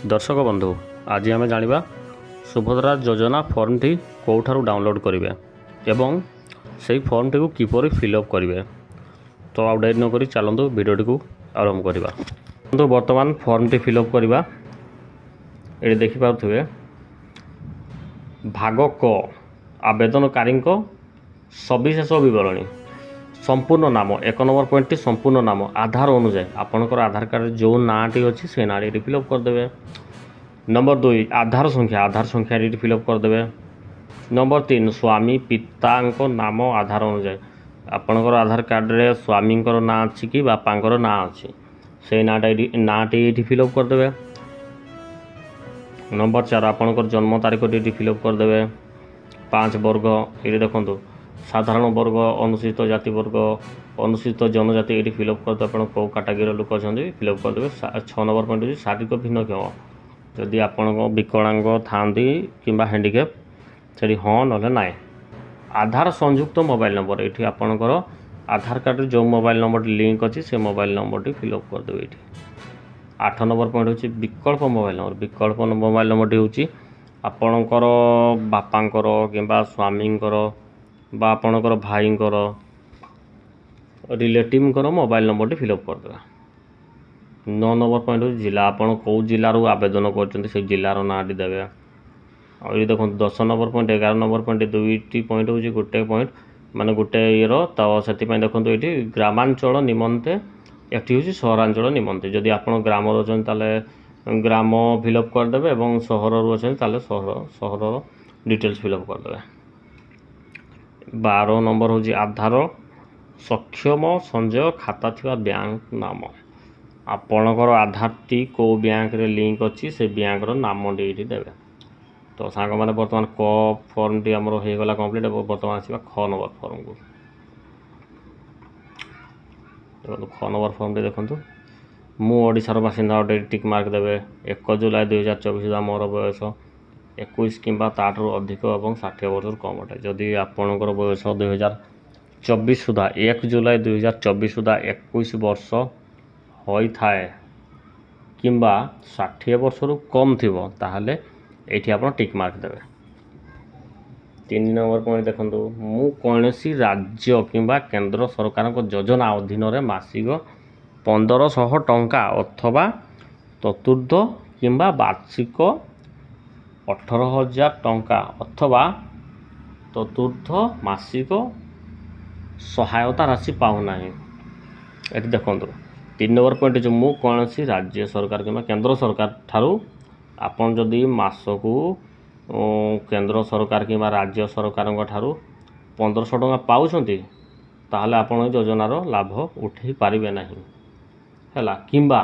दर्शक बंधु आज आम जाना सुभद्रा योजना फॉर्म टी कौठार डाउनलोड करेंगे एवं से फॉर्म टी किपर फिलअप करेंगे। तो आउ डेरी नक चलतु भिडियोटी को आरंभ करवा। तो बर्तमान फॉर्म टी फिलअप करवा। ये देखिपे भाग क आवेदनकारी सविशेष बरणी संपूर्ण नाम 1 नंबर पॉइंट संपूर्ण नाम आधार अनुसार आपणकर आधार कार्ड जो नाटी अच्छी से ना फिलअप करदे। नंबर 2 आधार संख्या ये फिलअप करदे। नंबर 3 स्वामी पिता नाम आधार अनुसार आपणकर आधार कार्ड रे स्वामी ना अच्छी कि बापांकर ना अच्छी से नाटी ये फिलअप करदे। नंबर 4 आपणकर जन्म तारीख ये फिलअप करदे। 5 वर्ग ये देखो साधारण वर्ग अनुसूचित जाति वर्ग अनुसूचित जनजाति ये फिलअप करते आप कौ कैटेगरी लोक अच्छा फिलअप करदे। 6 नंबर पॉइंट शारीरिक भिन्नक्षम जदि आपण विकलांग था कि हैंडिकैप से हाँ ना ना। आधार संयुक्त मोबाइल नंबर ये आपणकर आधार कार्ड जो मोबाइल नंबर लिंक अच्छी से मोबाइल नंबर टी फिलअप करदे। 8 नंबर पॉइंट हूँ विकल्प मोबाइल नंबर। विकल्प मोबाइल नंबर टी हूँ आपणकर बापांकर कि स्वामींकर बा आपणकर भाईंकर रिलेटिव मोबाइल नंबर टी फिलअप करदे। 9 नंबर पॉइंट हूँ जिला आपड़ कौ जिलूर आवेदन कर जिलार नाटी देवे। और ये देखो 10 नंबर पॉइंट 11 नंबर पॉइंट दुईटी पॉइंट हूँ गोटे पॉइंट माने गोटे ईर तो से देखो ये ग्रामांचल निमंते एक हूँ सहरांचल निमंते जदि आप ग्राम अच्छा ग्राम फिलअप करदे और सहर अच्छा सहर डिटेल्स फिलअप करदे। 12 नंबर हूँ आधार सक्षम संजय खाता थिबा बैंक नाम आपणकर आधार टी को बैंक रे लिंक अच्छी से बैंक नाम टी देवे। तो सांग मैंने बर्तमान क फॉर्म टी आमर हो गला कंप्लीट। बर्तमान आसवा ख नंबर फॉर्म को देखो। ख नंबर फॉर्म टी देखो मु ओडिशार बासिंदा अटे टिक मार्क देवे। 1 जुलाई 2024 सुधा मोर बयस 21 किंबा ताठू अधिक और 60 वर्ष कम अटे। जदि आपणकर बयस 2024 सुधा 1 जुलाई 2024 सुधा 21 वर्ष होई थाए किंबा 60 वर्ष रु कम थिबो ताहले एठी आपण टिक मार्क देवे। 3 नंबर पॉइंट देखो मु कौनसी राज्य किंबा केंद्र सरकार को योजना अधीन रे मासिक 1500 टंका अथवा चतुर्थ किंबा वार्षिक 18,000 टंका अथवा चतुर्थ मासिक सहायता राशि पाऊना। ये देखो 3 नंबर पॉइंट जो मु कौनसी राज्य सरकार किंबा केंद्र सरकार ठारू आपन जदि मासकू केंद्र सरकार किंबा राज्य सरकार ठारू 1500 टंका पाउछंती ताहले आपन योजनार लाभ उठे पारिबे नहीं हैला। किंबा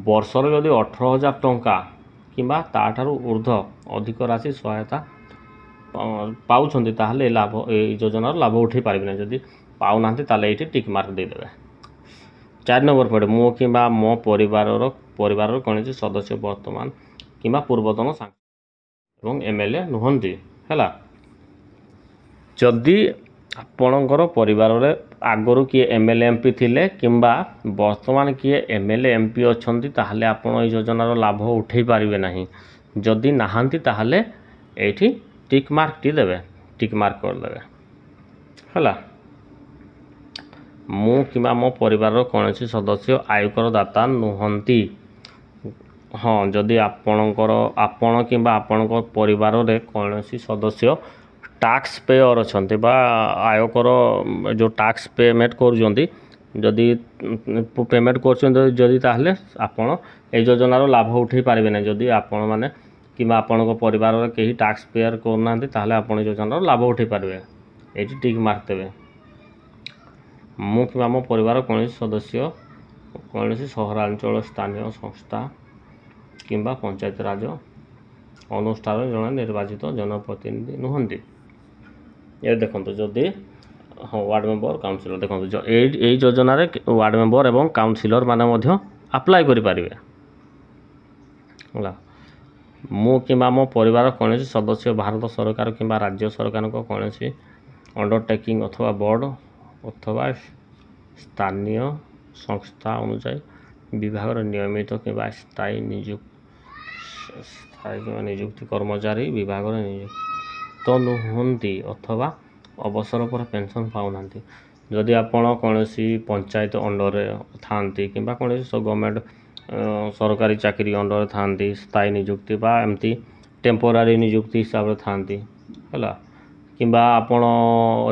वर्षर जदि 18,000 टंका किंबा ताठारू ऊर्ध्व अधिक राशि सहायता पाउछंती ताहले लाभ योजनार लाभ उठे पारिबे नहीं। जदि पाउना ताहले एठी टिक मार्क दे देबे। 4 नंबर पॉइंट मो किंबा मो परिवार कौन सदस्य वर्तमान किंबा पूर्वतन सांसद एमएलए नुहंती हैला। जदि आपणकर परिवार रे आगरू किए एमएलए एमपी थिले किंबा वर्तमान किए एमएलए एमपी अछंती ताहले आपण ए योजनार लाभ उठे पारिबे नहीं। जदि नाहांती ताहले एठी टिक मार्क टी देबे। टिक मार्क कर देबे हैला। मु किंबा मो परिवार कौन सदस्य आयकर दाता नुहंती। हाँ जदि आपणकर आपण किंबा आपणकर परिवार रे कौन सदस्य टैक्स पेयर अछंती बा आयकर जो टैक्स पेमेंट करूछंती जदि पेमेंट करूछंती जदि ताहले आपण ए योजनार लाभ उठे पारिबे नै। जदि आपण माने किंबा आपणकर परिवार रे केही टैक्स पेयर करनांती ताहले आपण योजनार लाभ उठे पारिबे। एठी टिक मार्क देबे। मु किंबा मो परिवार कौन सदस्य कौन सहरांचल स्थानीय संस्था किंबा पंचायत राज अनुष्ठान जन निर्वाचित जनप्रतिनिधि नुहंती। ये देखो जदि हाँ वार्ड मेंबर काउंसिलर देखो यही योजना रे वार्ड मेंबर एवं काउंसिलर माने अप्लाई करि पारिबे होला। मु किंबा मो परिवार कौन सदस्य भारत सरकार किंबा राज्य सरकार को कौन अंडरटेकिंग अथवा बोर्ड अथवा स्थानीय संस्था अनुसार विभाग नियमित किंबा स्थायी ସ୍ଥାୟୀ ନିଯୁକ୍ତି କର୍ମଚାରୀ ବିଭାଗରେ ନିଯୁକ୍ତ ନୁହନ୍ତି ଅଥବା ଅବସର ପରେ ପେନ୍ସନ୍ ପାଉନାହାନ୍ତି। ଯଦି ଆପଣ କୌଣସି ପଞ୍ଚାୟତ ଅଣ୍ଡରରେ ଥାଆନ୍ତି କିମ୍ବା କୌଣସି ଗଭର୍ଣ୍ଣମେଣ୍ଟ ସରକାରୀ ଚାକିରି ଅଣ୍ଡରରେ ଥାଆନ୍ତି, ସ୍ଥାୟୀ ନିଯୁକ୍ତି ବା ଏମିତି ଟେମ୍ପୋରାରୀ ନିଯୁକ୍ତି ହିସାବରେ ଥାଆନ୍ତି ହେଲା, କିମ୍ବା ଆପଣ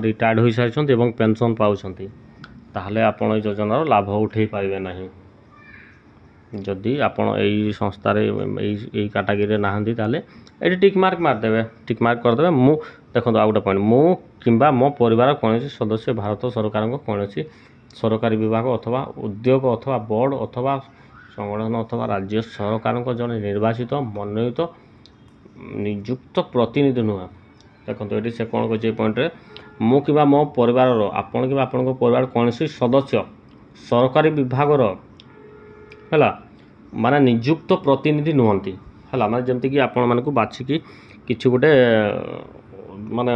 ରିଟାୟାର୍ଡ଼ ହୋଇସାରିଛନ୍ତି ଏବଂ ପେନ୍ସନ୍ ପାଉଛନ୍ତି, ତାହେଲେ ଆପଣ এই ଯୋଜନାର ଲାଭ ଉଠାଇ ପାରିବେ ନାହିଁ। ଯଦି ଆପଣ ଏଇ ସଂସ୍ଥାରେ ଏଇ କାଟାଗୋରୀରେ ନାହାନ୍ତି ତାହେଲେ ଏଠି ଟିକ୍ ମାର୍କ ମାରିଦେବେ, ଟିକ୍ ମାର୍କ କରିଦେବେ। ମୁଁ ଦେଖନ୍ତୁ ଆଉ ଗୋଟେ ପଏଣ୍ଟ, ମୁଁ କିମ୍ବା ମୋ ପରିବାର କୌଣସି ସଦସ୍ୟ ଭାରତ ସରକାରଙ୍କ କୌଣସି ସରକାରୀ ବିଭାଗ ଅଥବା ଉଦ୍ୟୋଗ ଅଥବା ବୋର୍ଡ଼ ଅଥବା ସଂଗଠନ ଅଥବା ରାଜ୍ୟ ସରକାରଙ୍କ ଜଣେ ନିର୍ବାଚିତ ମନୋନୀତ ନିଯୁକ୍ତ ପ୍ରତିନିଧି ନୁହେଁ। ଦେଖନ୍ତୁ ଏଠି ସେ କ'ଣ କହିଛି ଏ ପଏଣ୍ଟରେ, ମୁଁ କିମ୍ବା ମୋ ପରିବାରର, ଆପଣ କିମ୍ବା ଆପଣଙ୍କ ପରିବାର କୌଣସି ସଦସ୍ୟ ସରକାରୀ ବିଭାଗର ହେଲା ମାନେ ନିଯୁକ୍ତ ପ୍ରତିନିଧି ନୁହନ୍ତି ହେଲା, ମାନେ ଯେମିତିକି ଆପଣମାନଙ୍କୁ ବାଛିକି କିଛି ଗୋଟେ ମାନେ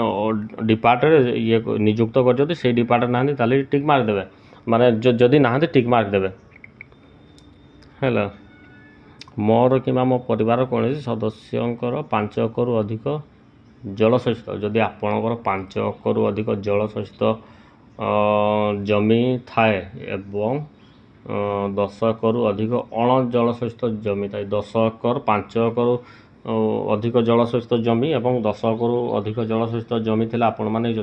ଡିପାର୍ଟରେ ଇଏ ନିଯୁକ୍ତ କରିଛନ୍ତି, ସେଇ ଡିପାର୍ଟରେ ନାହାନ୍ତି ତାହେଲେ ଟିକ୍ ମାର୍କ ଦେବେ, ମାନେ ଯଦି ନାହାନ୍ତି ଟିକ୍ ମାର୍କ ଦେବେ ହେଲା। ମୋର କିମ୍ବା ମୋ ପରିବାର କୌଣସି ସଦସ୍ୟଙ୍କର 5 ଏକରରୁ ଅଧିକ ଜଳସେଚିତ, ଯଦି ଆପଣଙ୍କର 5 ଏକରରୁ ଅଧିକ ଜଳସେଚିତ ଜମି ଥାଏ ଏବଂ 10 ଏକରରୁ ଅଧିକ ଅଣ ଜଳସେଚିତ ଜମି ଥାଏ, 10 ଏକର 5 ଏକରରୁ ଅଧିକ ଜଳସେଚିତ ଜମି ଏବଂ 10 ଏକରରୁ ଅଧିକ ଜଳସେଚିତ ଜମି ଥିଲେ ଆପଣମାନେ এই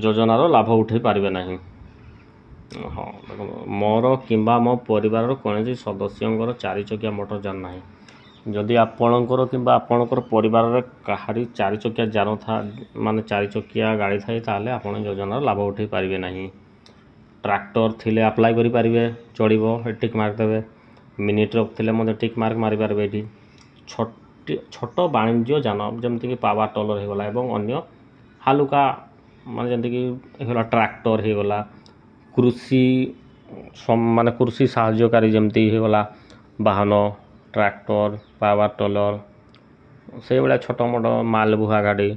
ଯୋଜନାର ଲାଭ ଉଠାଇ ପାରିବେ ନାହିଁ। ହଁ ଦେଖନ୍ତୁ, ମୋର କିମ୍ବା ମୋ ପରିବାରର କୌଣସି ସଦସ୍ୟଙ୍କର 4 ଚକିଆ ମୋଟର ଯାନ ନାହିଁ। ଯଦି ଆପଣଙ୍କର କିମ୍ବା ଆପଣଙ୍କର ପରିବାରରେ କାହାରି 4 ଚକିଆ ଯାନ ମାନେ 4 ଚକିଆ ଗାଡ଼ି ଥାଏ ତାହେଲେ ଆପଣ ଯୋଜନାର ଲାଭ ଉଠାଇ ପାରିବେ ନାହିଁ। ଟ୍ରାକ୍ଟର ଥିଲେ ଆପ୍ଲାଏ କରିପାରିବେ, ଚଳିବ, ଟିକ୍ ମାର୍କ ଦେବେ। ମିନି ଟ୍ରକ୍ ଥିଲେ ମଧ୍ୟ ଟିକ୍ ମାର୍କ ମାରିପାରିବେ। ଏଠି ଛୋଟ ବାଣିଜ୍ୟ ଯାନ ଯେମିତିକି ପାୱାର ଟଲର ହେଇଗଲା ଏବଂ ଅନ୍ୟ ହାଲୁକା ମାନେ ଯେମିତିକି ହେଇଗଲା ଟ୍ରାକ୍ଟର ହେଇଗଲା, କୃଷି ମାନେ କୃଷି ସାହାଯ୍ୟକାରୀ ଯେମିତି ହେଇଗଲା ବାହନ, ଟ୍ରାକ୍ଟର, ପାୱାର ଟଲର, ସେଇଭଳିଆ ଛୋଟ ମୋଟ ମାଲ ବୁହା ଗାଡ଼ି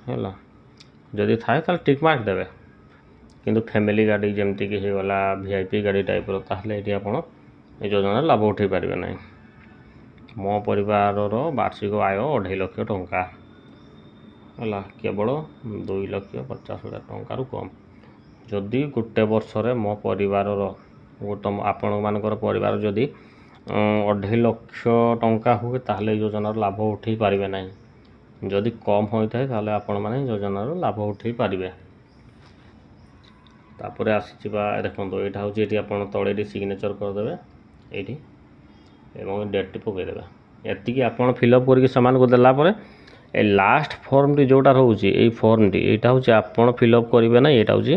ହେଲା ଯଦି ଥାଏ ତାହେଲେ ଟିକ୍ ମାର୍କ ଦେବେ। କିନ୍ତୁ ଫ୍ୟାମିଲି ଗାଡ଼ି ଯେମିତିକି ହେଇଗଲା VIP ଗାଡ଼ି ଟାଇପ୍ର, ତାହେଲେ ଏଠି ଆପଣ ଏ ଯୋଜନାରେ ଲାଭ ଉଠାଇ ପାରିବେ ନାହିଁ। ମୋ ପରିବାରର ବାର୍ଷିକ ଆୟ 2.5 ଲକ୍ଷ ଟଙ୍କା ହେଲା, କେବଳ 2,50,000 ଟଙ୍କାରୁ କମ୍। ଯଦି ଗୋଟେ ବର୍ଷରେ ମୋ ପରିବାରର ଆପଣମାନଙ୍କର ପରିବାର ଯଦି 2.5 ଲକ୍ଷ ଟଙ୍କା ହୁଏ ତାହେଲେ এই ଯୋଜନାର ଲାଭ ଉଠାଇ ପାରିବେ ନାହିଁ। ଯଦି କମ୍ ହୋଇଥାଏ ତାହେଲେ ଆପଣମାନେ ଯୋଜନାର ଲାଭ ଉଠାଇ ପାରିବେ। ତାପରେ ଆସିଯିବା, ଦେଖନ୍ତୁ ଏଇଟା ହେଉଛି, ଏଠି ଆପଣ ତଳେ ଏଠି ସିଗ୍ନେଚର୍ କରିଦେବେ ଏଇଠି ଏବଂ ଡେଟ୍ଟି ପକାଇଦେବେ। ଏତିକି ଆପଣ ଫିଲ୍ଅପ୍ କରିକି ସେମାନଙ୍କୁ ଦେଲା ପରେ ଏ ଲାଷ୍ଟ ଫର୍ମଟି ଯେଉଁଟା ରହୁଛି, ଏଇ ଫର୍ମଟି ଏଇଟା ହେଉଛି ଆପଣ ଫିଲ୍ଅପ୍ କରିବେ ନାହିଁ, ଏଇଟା ହେଉଛି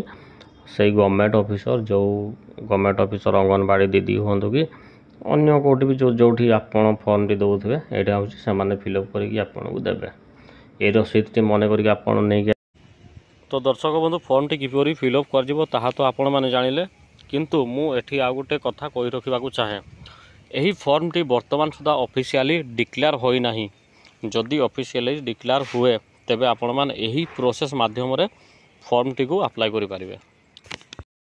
ସେଇ ଗଭର୍ଣ୍ଣମେଣ୍ଟ ଅଫିସର, ଯେଉଁ ଗଭର୍ଣ୍ଣମେଣ୍ଟ ଅଫିସର ଅଙ୍ଗନବାଡ଼ି ଦିଦି ହୁଅନ୍ତୁ କି ଅନ୍ୟ କେଉଁଠି ବି ଯେଉଁଠି ଆପଣ ଫର୍ମଟି ଦେଉଥିବେ, ଏଇଟା ହେଉଛି ସେମାନେ ଫିଲ୍ଅପ୍ କରିକି ଆପଣଙ୍କୁ ଦେବେ। এই ରସିଦଟି ମନେ କରିକି ଆପଣ ନେଇକି। ତ ଦର୍ଶକ ବନ୍ଧୁ, ଫର୍ମଟି କିପରି ଫିଲ୍ଅପ୍ କରାଯିବ ତାହା ତ ଆପଣମାନେ ଜାଣିଲେ, କିନ୍ତୁ ମୁଁ ଏଠି ଆଉ ଗୋଟେ କଥା କହି ରଖିବାକୁ ଚାହେଁ। ଏହି ଫର୍ମଟି ବର୍ତ୍ତମାନ ସୁଦ୍ଧା ଅଫିସିଆଲି ଡିକ୍ଲେୟାର ହୋଇନାହିଁ। ଯଦି ଅଫିସିଆଲି ଡିକ୍ଲେୟାର ହୁଏ ତେବେ ଆପଣମାନେ ଏହି ପ୍ରୋସେସ୍ ମାଧ୍ୟମରେ ଫର୍ମଟିକୁ ଆପ୍ଲାଏ କରିପାରିବେ।